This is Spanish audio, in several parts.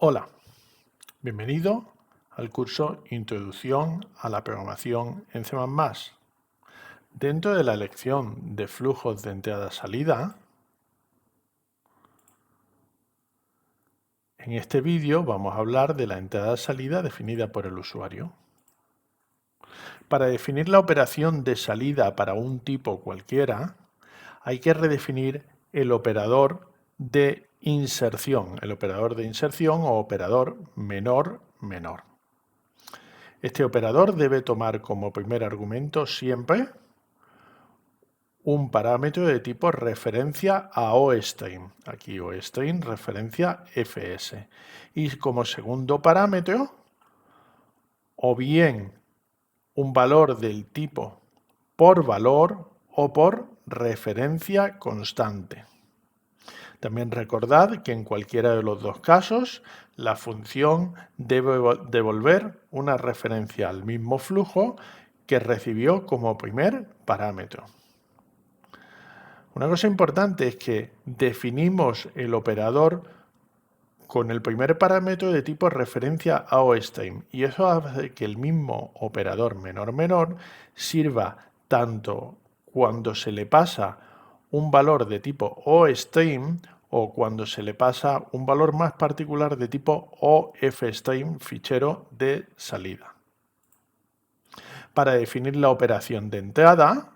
Hola, bienvenido al curso Introducción a la Programación en C++. Dentro de la lección de flujos de entrada-salida, en este vídeo vamos a hablar de la entrada-salida definida por el usuario. Para definir la operación de salida para un tipo cualquiera, hay que redefinir el operador de inserción, o operador menor-menor. Este operador debe tomar como primer argumento siempre un parámetro de tipo referencia a OStream. Aquí OStream referencia fs. Y como segundo parámetro, o bien un valor del tipo por valor o por referencia constante. También recordad que en cualquiera de los dos casos la función debe devolver una referencia al mismo flujo que recibió como primer parámetro. Una cosa importante es que definimos el operador con el primer parámetro de tipo referencia a OStream y eso hace que el mismo operador menor-menor sirva tanto cuando se le pasa un valor de tipo OStream o cuando se le pasa un valor más particular de tipo OFStream, fichero de salida. Para definir la operación de entrada,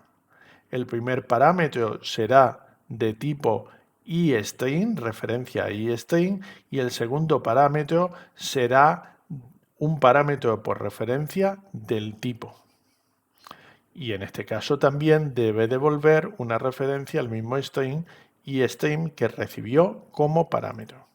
el primer parámetro será de tipo iString, referencia a iString, y el segundo parámetro será un parámetro por referencia del tipo. Y en este caso también debe devolver una referencia al mismo string iString que recibió como parámetro.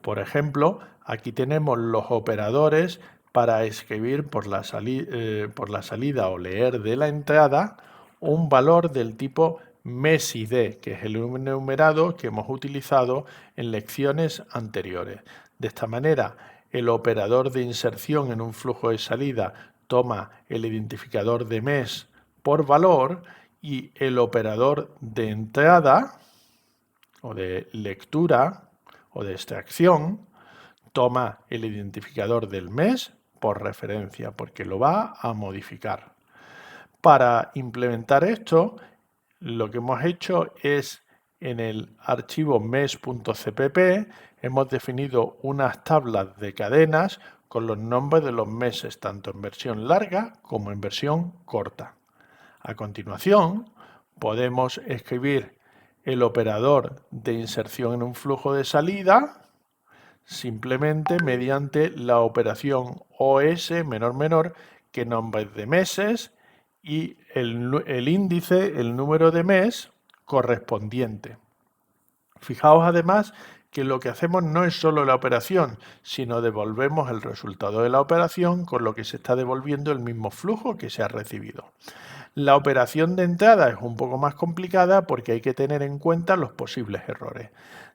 Por ejemplo, aquí tenemos los operadores para escribir por la salida o leer de la entrada un valor del tipo MESID, que es el enumerado que hemos utilizado en lecciones anteriores. De esta manera, el operador de inserción en un flujo de salida toma el identificador de MES por valor y el operador de entrada o de lectura o de extracción toma el identificador del mes por referencia porque lo va a modificar. Para implementar esto, lo que hemos hecho es en el archivo mes.cpp hemos definido unas tablas de cadenas con los nombres de los meses, tanto en versión larga como en versión corta. A continuación, podemos escribir el operador de inserción en un flujo de salida simplemente mediante la operación OS menor que nombres de meses y el índice, el número de mes correspondiente. Fijaos además que lo que hacemos no es solo la operación, sino devolvemos el resultado de la operación con lo que se está devolviendo el mismo flujo que se ha recibido. La operación de entrada es un poco más complicada porque hay que tener en cuenta los posibles errores.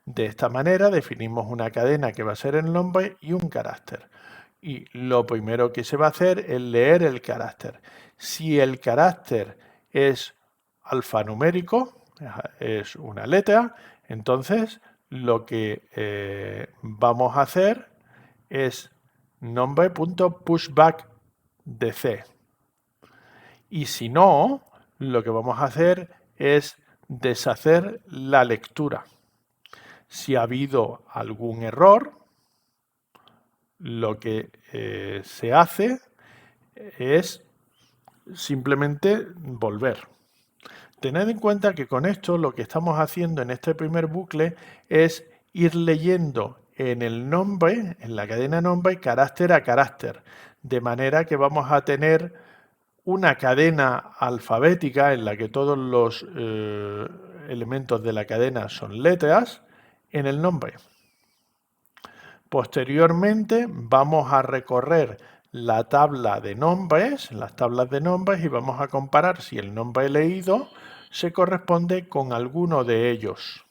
De esta manera definimos una cadena que va a ser el nombre y un carácter. Y lo primero que se va a hacer es leer el carácter. Si el carácter es alfanumérico, es una letra, entonces lo que vamos a hacer es nombre.pushbackDC. Y si no, lo que vamos a hacer es deshacer la lectura. Si ha habido algún error, lo que se hace es simplemente volver. Tened en cuenta que con esto lo que estamos haciendo en este primer bucle es ir leyendo en el nombre, en la cadena nombre, carácter a carácter, de manera que vamos a tener una cadena alfabética en la que todos los elementos de la cadena son letras en el nombre. Posteriormente vamos a recorrer la tabla de nombres, las tablas de nombres, y vamos a comparar si el nombre leído se corresponde con alguno de ellos.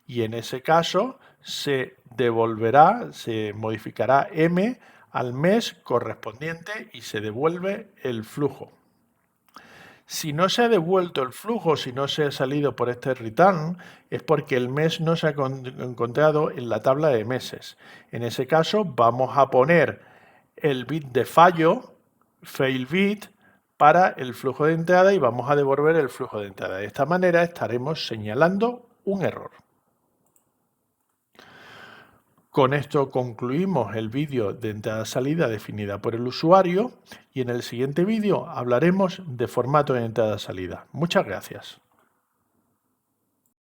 Y en ese caso se devolverá, se modificará M al mes correspondiente y se devuelve el flujo. Si no se ha devuelto el flujo, si no se ha salido por este return, es porque el mes no se ha encontrado en la tabla de meses. En ese caso, vamos a poner el bit de fallo, fail bit, para el flujo de entrada y vamos a devolver el flujo de entrada. De esta manera estaremos señalando un error. Con esto concluimos el vídeo de entrada-salida definida por el usuario y en el siguiente vídeo hablaremos de formato de entrada-salida. Muchas gracias.